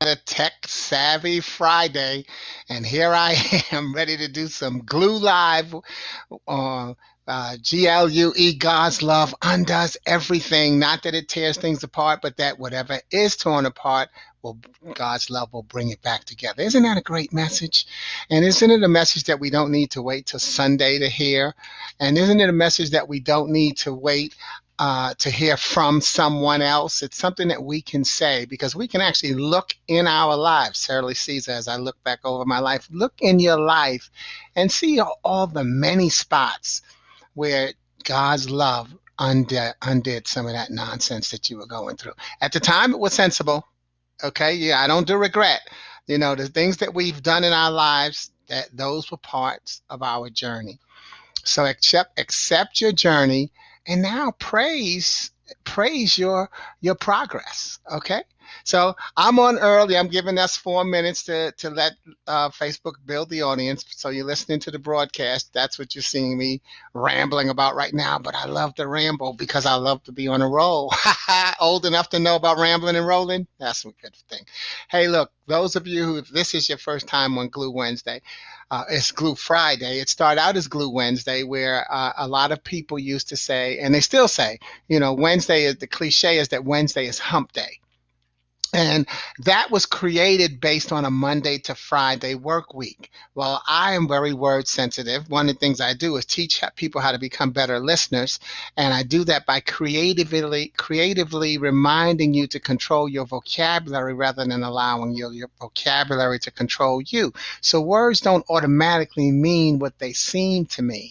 a Tech Savvy Friday, and here I am ready to do some glue live on GLUE. God's love undoes everything. Not that it tears things apart, but that whatever is torn apart, will God's love will bring it back together. Isn't that a great message? And isn't it a message that we don't need to wait till Sunday to hear? And isn't it a message that we don't need to wait to hear from someone else? It's something that we can say because we can actually look in our lives. Shirley Caesar, as I look back over my life, look in your life and see all the many spots where God's love undid some of that nonsense that you were going through. At the time, it was sensible. Okay, yeah, I don't do regret. The things that we've done in our lives, that those were parts of our journey. So accept your journey, and now praise your progress. Okay. So I'm on early. I'm giving us 4 minutes to let Facebook build the audience. So you're listening to the broadcast. That's what you're seeing me rambling about right now. But I love to ramble because I love to be on a roll. Old enough to know about rambling and rolling. That's a good thing. Hey, look, those of you who, if this is your first time on Glue Wednesday, it's Glue Friday. It started out as Glue Wednesday, where a lot of people used to say, and they still say, Wednesday is the cliche is that Wednesday is hump day. And that was created based on a Monday to Friday work week. Well, I am very word sensitive. One of the things I do is teach people how to become better listeners. And I do that by creatively reminding you to control your vocabulary rather than allowing your vocabulary to control you. So words don't automatically mean what they seem to mean.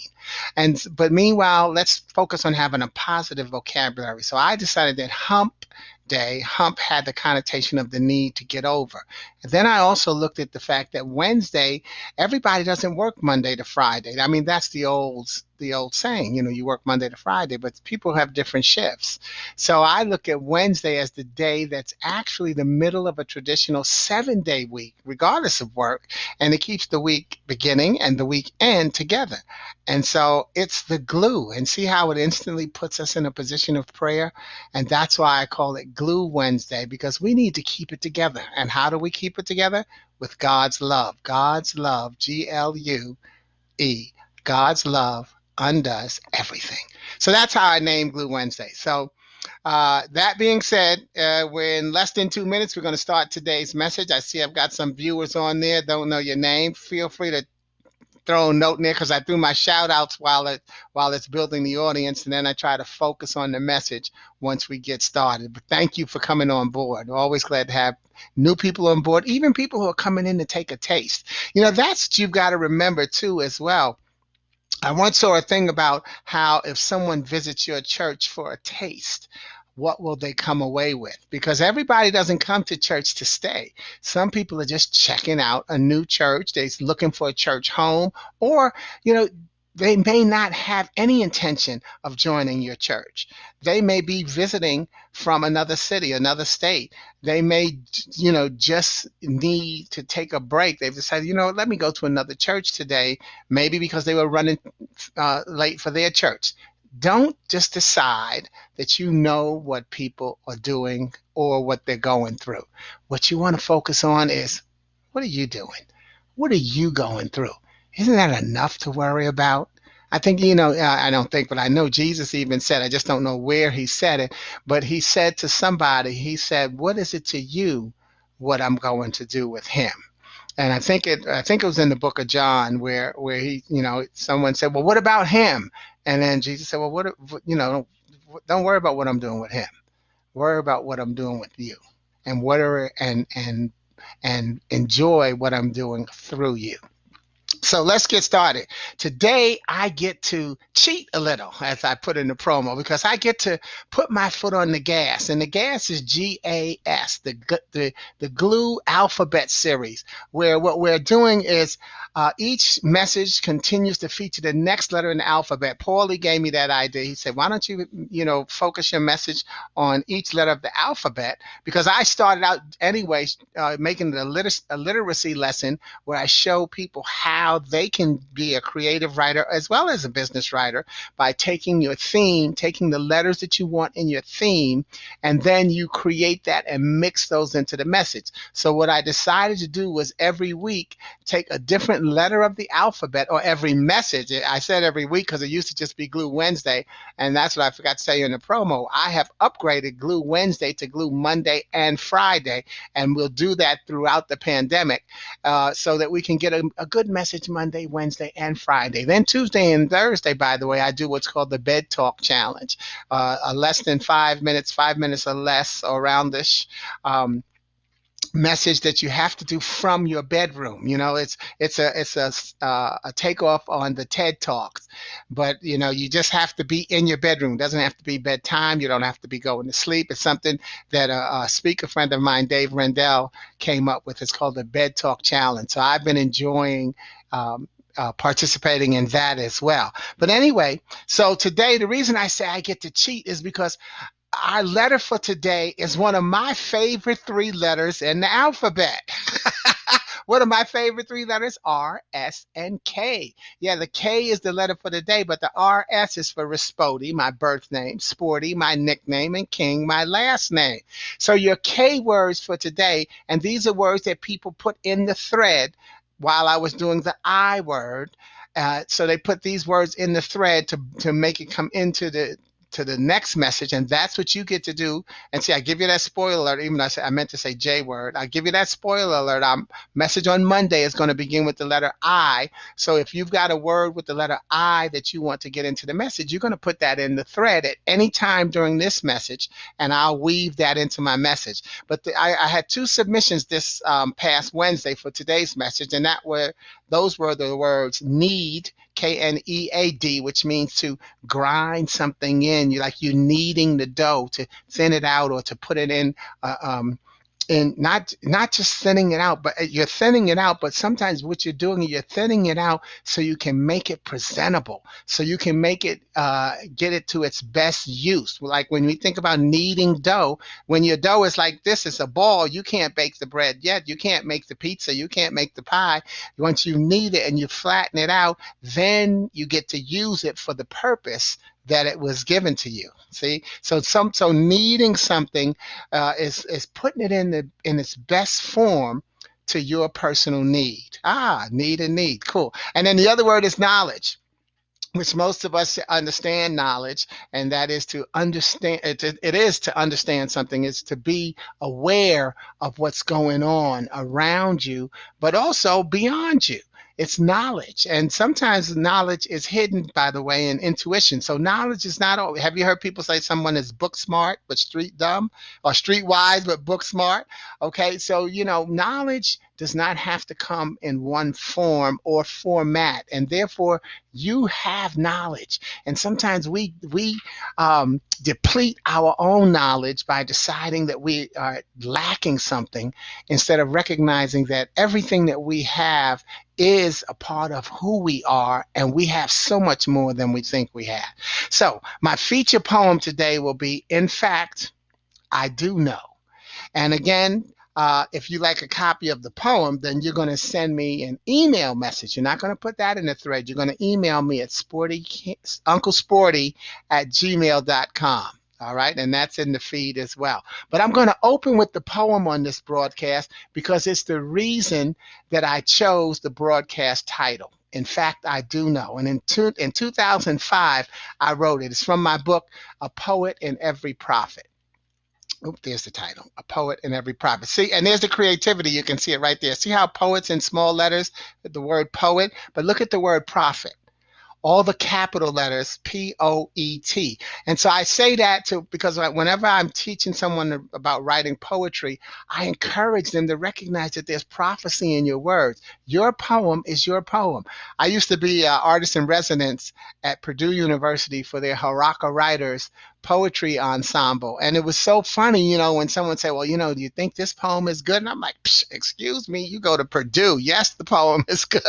But meanwhile, let's focus on having a positive vocabulary. So I decided that hump had the connotation of the need to get over. And then I also looked at the fact that Wednesday, everybody doesn't work Monday to Friday. I mean, that's the old saying, you work Monday to Friday, but people have different shifts. So I look at Wednesday as the day that's actually the middle of a traditional 7-day week, regardless of work, and it keeps the week beginning and the week end together. And so it's the glue, and see how it instantly puts us in a position of prayer. And that's why I call it Glue Wednesday, because we need to keep it together. And how do we keep it together? With God's love. God's love, GLUE. God's love undoes everything. So that's how I named Glue Wednesday. So that being said, we're in less than 2 minutes. We're going to start today's message. I see I've got some viewers on there. Don't know your name. Feel free to throw a note in there because I threw my shout outs while it's building the audience, and then I try to focus on the message once we get started. But thank you for coming on board. Always glad to have new people on board, even people who are coming in to take a taste. That's what you've got to remember too as well. I once saw a thing about how if someone visits your church for a taste, what will they come away with? Because everybody doesn't come to church to stay. Some people are just checking out a new church. They're looking for a church home, or, they may not have any intention of joining your church. They may be visiting from another city, another state. They may, just need to take a break. They've decided, let me go to another church today, maybe because they were running late for their church. Don't just decide that you know what people are doing or what they're going through. What you want to focus on is, what are you doing? What are you going through? Isn't that enough to worry about? I think, I don't think, but I know Jesus even said, I just don't know where he said it, but he said to somebody, he said, what is it to you what I'm going to do with him? And I think it was in the book of John where he, someone said, well, what about him? And then Jesus said, well, don't worry about what I'm doing with him. Worry about what I'm doing with you, and and enjoy what I'm doing through you. So let's get started. Today, I get to cheat a little, as I put in the promo, because I get to put my foot on the gas, and the gas is GAS, the Glue Alphabet Series, where what we're doing is each message continues to feature the next letter in the alphabet. Paulie gave me that idea. He said, "Why don't you, focus your message on each letter of the alphabet?" Because I started out anyway, making it a literacy lesson where I show people how how they can be a creative writer as well as a business writer by taking your theme, taking the letters that you want in your theme, and then you create that and mix those into the message. So what I decided to do was every week take a different letter of the alphabet, or every message. I said every week because it used to just be Glue Wednesday, and that's what I forgot to say in the promo. I have upgraded Glue Wednesday to Glue Monday and Friday, and we'll do that throughout the pandemic, so that we can get a good message Monday, Wednesday, and Friday. Then Tuesday and Thursday, by the way, I do what's called the Bed Talk Challenge, a less than 5 minutes, 5 minutes or less, or around this. Message that you have to do from your bedroom. It's a takeoff on the TED Talks, but you just have to be in your bedroom. It doesn't have to be bedtime. You don't have to be going to sleep. It's something that a speaker friend of mine, Dave Rendell, came up with. It's called the Bed Talk Challenge. So I've been enjoying participating in that as well. But anyway, so today the reason I say I get to cheat is because our letter for today is one of my favorite three letters in the alphabet. One of my favorite three letters, R, S, and K. Yeah, the K is the letter for the day, but the R, S is for Ryspodii, my birth name, Sporty, my nickname, and King, my last name. So your K words for today, and these are words that people put in the thread while I was doing the I word. So they put these words in the thread to make it come into the next message, and that's what you get to do. And see, I give you that spoiler alert, even though I meant to say J word. I give you that spoiler alert. Our message on Monday is going to begin with the letter I. So if you've got a word with the letter I that you want to get into the message, you're going to put that in the thread at any time during this message, and I'll weave that into my message. But I had two submissions this past Wednesday for today's message, and those were the words need, Knead, which means to grind something in. You're kneading the dough to thin it out, or to put it in and not just thinning it out, but you're thinning it out. But sometimes what you're doing is you're thinning it out so you can make it presentable, so you can make it get it to its best use. Like when we think about kneading dough, when your dough is like this, it's a ball. You can't bake the bread yet. You can't make the pizza. You can't make the pie. Once you knead it and you flatten it out, then you get to use it for the purpose that it was given to you. See, so kneading something is putting it in its best form to your personal need. Need and need, cool. And then the other word is knowledge, which most of us understand knowledge, and that is to understand. It is to understand something. It's to be aware of what's going on around you, but also beyond you. It's knowledge, and sometimes knowledge is hidden, by the way, in intuition. So knowledge is not all. Have you heard people say someone is book smart but street dumb, or street wise but book smart? Okay, so knowledge does not have to come in one form or format, and therefore you have knowledge. And sometimes we deplete our own knowledge by deciding that we are lacking something, instead of recognizing that everything that we have is a part of who we are, and we have so much more than we think we have. So my feature poem today will be, In Fact, I Do Know. And again, if you like a copy of the poem, then you're going to send me an email message. You're not going to put that in the thread. You're going to email me at unclesporty@gmail.com. All right, and that's in the feed as well. But I'm going to open with the poem on this broadcast because it's the reason that I chose the broadcast title. In fact, I do know. And in 2005, I wrote it. It's from my book, A Poet in Every Prophet. There's the title, A Poet in Every Prophet. See, and there's the creativity. You can see it right there. See how poets in small letters, the word poet, but look at the word prophet. All the capital letters, P-O-E-T. And so I say that because whenever I'm teaching someone about writing poetry, I encourage them to recognize that there's prophecy in your words. Your poem is your poem. I used to be an artist in residence at Purdue University for their Haraka Writers poetry ensemble. And it was so funny, when someone say, well, do you think this poem is good? And I'm like, excuse me, you go to Purdue. Yes, the poem is good.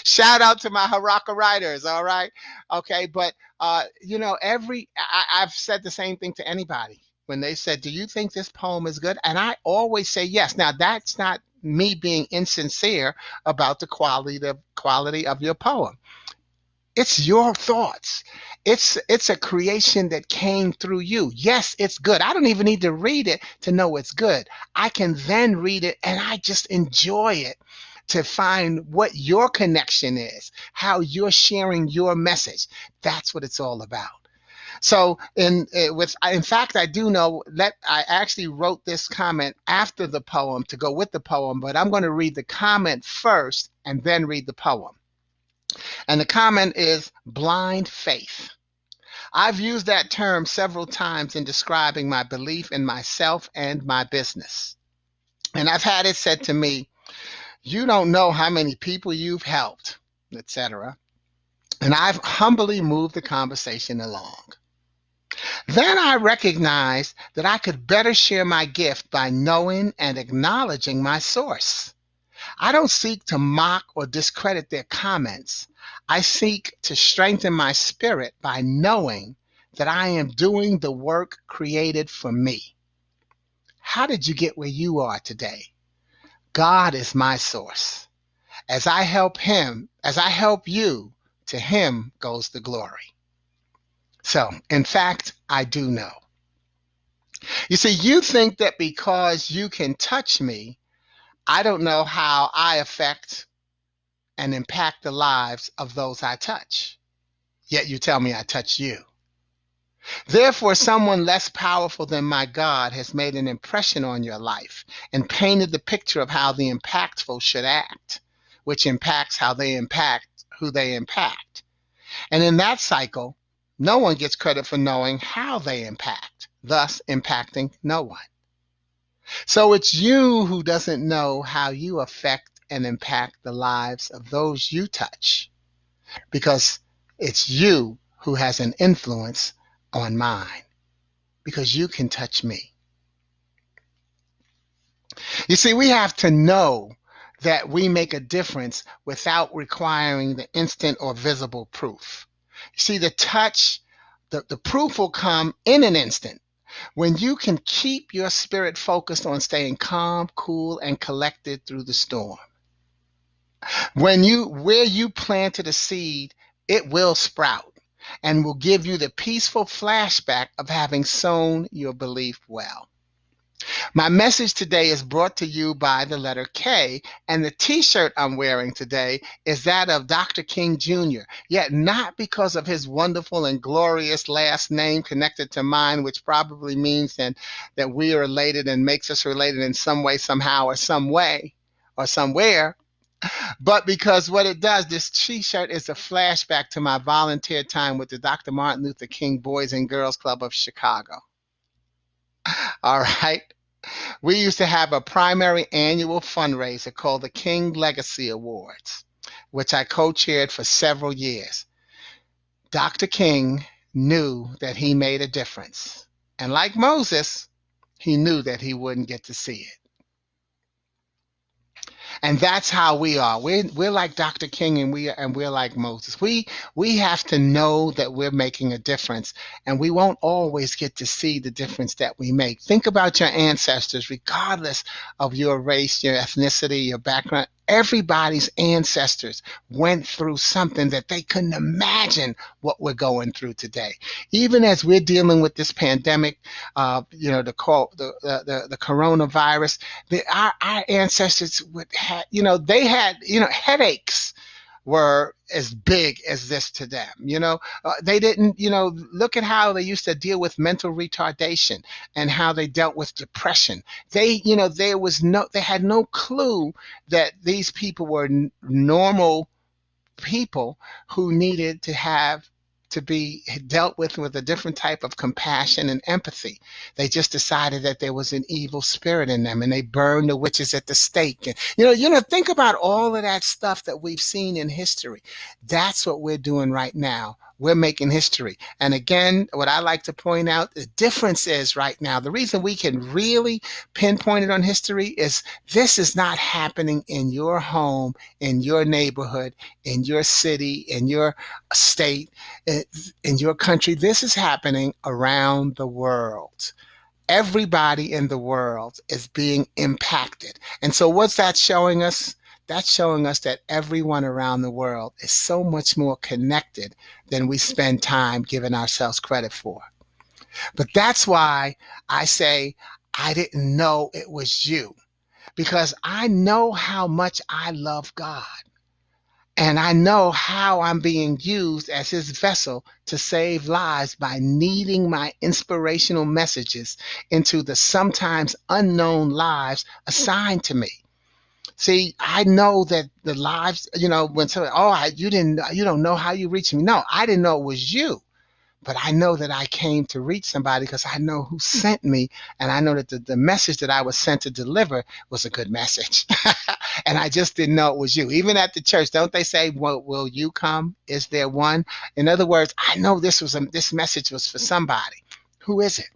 Shout out to my Haraka writers, all right? Okay, but I've said the same thing to anybody when they said, do you think this poem is good? And I always say yes. Now, that's not me being insincere about the quality of your poem. It's your thoughts. It's a creation that came through you. Yes, it's good. I don't even need to read it to know it's good. I can then read it and I just enjoy it to find what your connection is, how you're sharing your message. That's what it's all about. So, in fact, I do know that I actually wrote this comment after the poem to go with the poem, but I'm going to read the comment first and then read the poem. And the comment is blind faith. I've used that term several times in describing my belief in myself and my business. And I've had it said to me, you don't know how many people you've helped, etc. And I've humbly moved the conversation along. Then I recognized that I could better share my gift by knowing and acknowledging my source. I don't seek to mock or discredit their comments. I seek to strengthen my spirit by knowing that I am doing the work created for me. How did you get where you are today? God is my source. As I help you, to him goes the glory. So, in fact, I do know. You see, you think that because you can touch me, I don't know how I affect and impact the lives of those I touch. Yet you tell me I touch you. Therefore, someone less powerful than my God has made an impression on your life and painted the picture of how the impactful should act, which impacts how they impact who they impact. And in that cycle, no one gets credit for knowing how they impact, thus impacting no one. So it's you who doesn't know how you affect and impact the lives of those you touch, because it's you who has an influence on mine, because you can touch me. You see, we have to know that we make a difference without requiring the instant or visible proof. You see, the proof will come in an instant when you can keep your spirit focused on staying calm, cool, and collected through the storm. Where you planted a seed, it will sprout and will give you the peaceful flashback of having sown your belief well. My message today is brought to you by the letter K, and the t-shirt I'm wearing today is that of Dr. King Jr., yet not because of his wonderful and glorious last name connected to mine, which probably means that we are related and makes us related in some way, somehow, or some way, or somewhere. But because what it does, this t-shirt is a flashback to my volunteer time with the Dr. Martin Luther King Boys and Girls Club of Chicago. All right. We used to have a primary annual fundraiser called the King Legacy Awards, which I co-chaired for several years. Dr. King knew that he made a difference. And like Moses, he knew that he wouldn't get to see it. And that's how we are. We're like Dr. King, and we're like Moses. We have to know that we're making a difference, and we won't always get to see the difference that we make. Think about your ancestors, regardless of your race, your ethnicity, your background. Everybody's ancestors went through something that they couldn't imagine what we're going through today. Even as we're dealing with this pandemic, the coronavirus, our ancestors they had headaches were as big as this to them. They didn't, look at how they used to deal with mental retardation and how they dealt with depression. They had no clue that these people were normal people who needed to be dealt with a different type of compassion and empathy. They just decided that there was an evil spirit in them, and they burned the witches at the stake. And think about all of that stuff that we've seen in history. That's what we're doing right now. We're making history. And again, what I like to point out, the difference is right now, the reason we can really pinpoint it on history is this is not happening in your home, in your neighborhood, in your city, in your state, in your country. This is happening around the world. Everybody in the world is being impacted. And so what's that showing us? That's showing us that everyone around the world is so much more connected than we spend time giving ourselves credit for. But that's why I say, I didn't know it was you, because I know how much I love God. And I know how I'm being used as his vessel to save lives by kneading my inspirational messages into the sometimes unknown lives assigned to me. See, I know that the lives, when somebody, you don't know how you reach me. No, I didn't know it was you. But I know that I came to reach somebody because I know who sent me, and I know that the message that I was sent to deliver was a good message. And I just didn't know it was you. Even at the church, don't they say, well, will you come? Is there one? In other words, I know this message was for somebody. Who is it?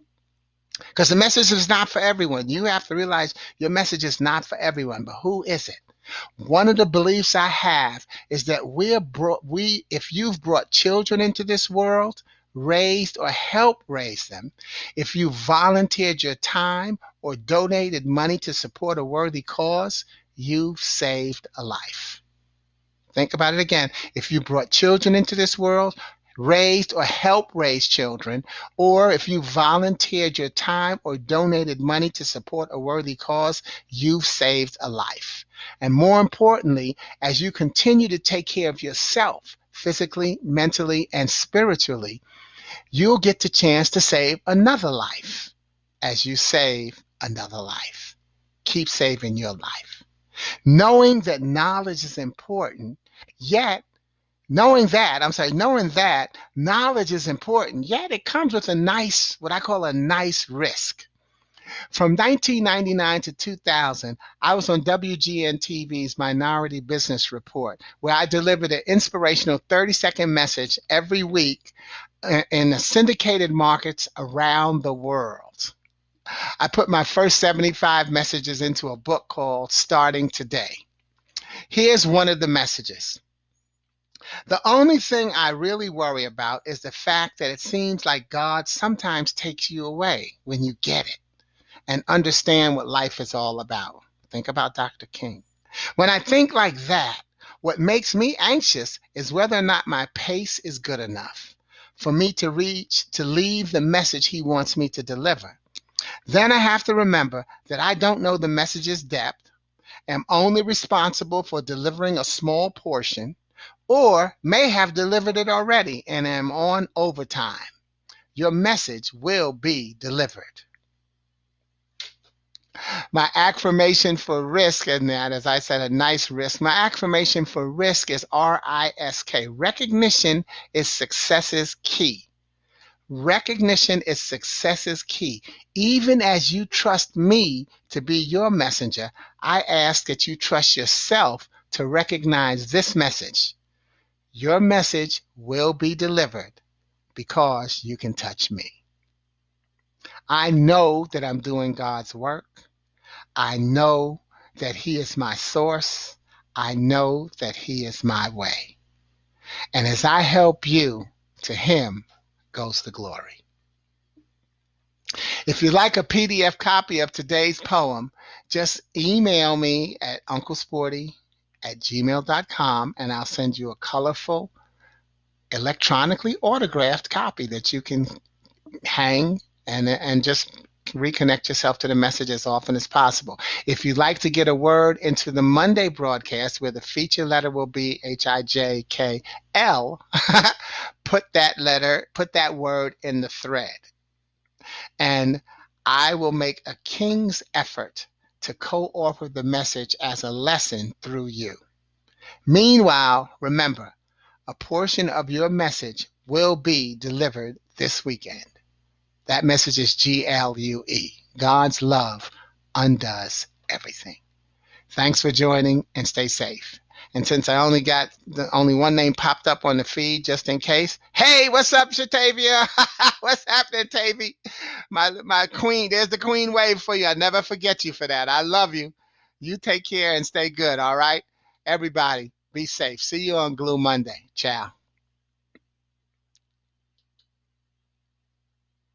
Because the message is not for everyone. You have to realize your message is not for everyone, but who is it? One of the beliefs I have is that if you've brought children into this world, raised or helped raise them, if you volunteered your time or donated money to support a worthy cause, you've saved a life. Think about it again. If you brought children into this world, raised or helped raise children, or if you volunteered your time or donated money to support a worthy cause, you've saved a life. And more importantly, as you continue to take care of yourself, physically, mentally, and spiritually, you'll get the chance to save another life as you save another life. Keep saving your life. Knowing that knowledge is important, yet knowing that knowledge is important, yet it comes with what I call a nice risk. From 1999 to 2000, I was on WGN-TV's Minority Business Report, where I delivered an inspirational 30-second message every week in the syndicated markets around the world. I put my first 75 messages into a book called Starting Today. Here's one of the messages. The only thing I really worry about is the fact that it seems like God sometimes takes you away when you get it and understand what life is all about. Think about Dr. King. When I think like that, what makes me anxious is whether or not my pace is good enough for me to leave the message he wants me to deliver. Then I have to remember that I don't know the message's depth, am only responsible for delivering a small portion, or may have delivered it already and am on overtime. Your message will be delivered. My affirmation for risk, and that, as I said, a nice risk. My affirmation for risk is RISK. Recognition is success's key. Recognition is success's key. Even as you trust me to be your messenger, I ask that you trust yourself to recognize this message. Your message will be delivered because you can touch me. I know that I'm doing God's work. I know that he is my source. I know that he is my way. And as I help you, to him goes the glory. If you'd like a PDF copy of today's poem, just email me at unclesporty@gmail.com and I'll send you a colorful, electronically autographed copy that you can hang and just reconnect yourself to the message as often as possible. If you'd like to get a word into the Monday broadcast where the feature letter will be HIJKL, put that word in the thread. And I will make a king's effort to co-author the message as a lesson through you. Meanwhile, remember, a portion of your message will be delivered this weekend. That message is GLUE. God's love undoes everything. Thanks for joining and stay safe. And since I only one name popped up on the feed just in case, hey, what's up, Shatavia? What's happening, Tavy? My queen, there's the queen wave for you. I never forget you for that. I love you. You take care and stay good, all right? Everybody, be safe. See you on Glue Monday. Ciao.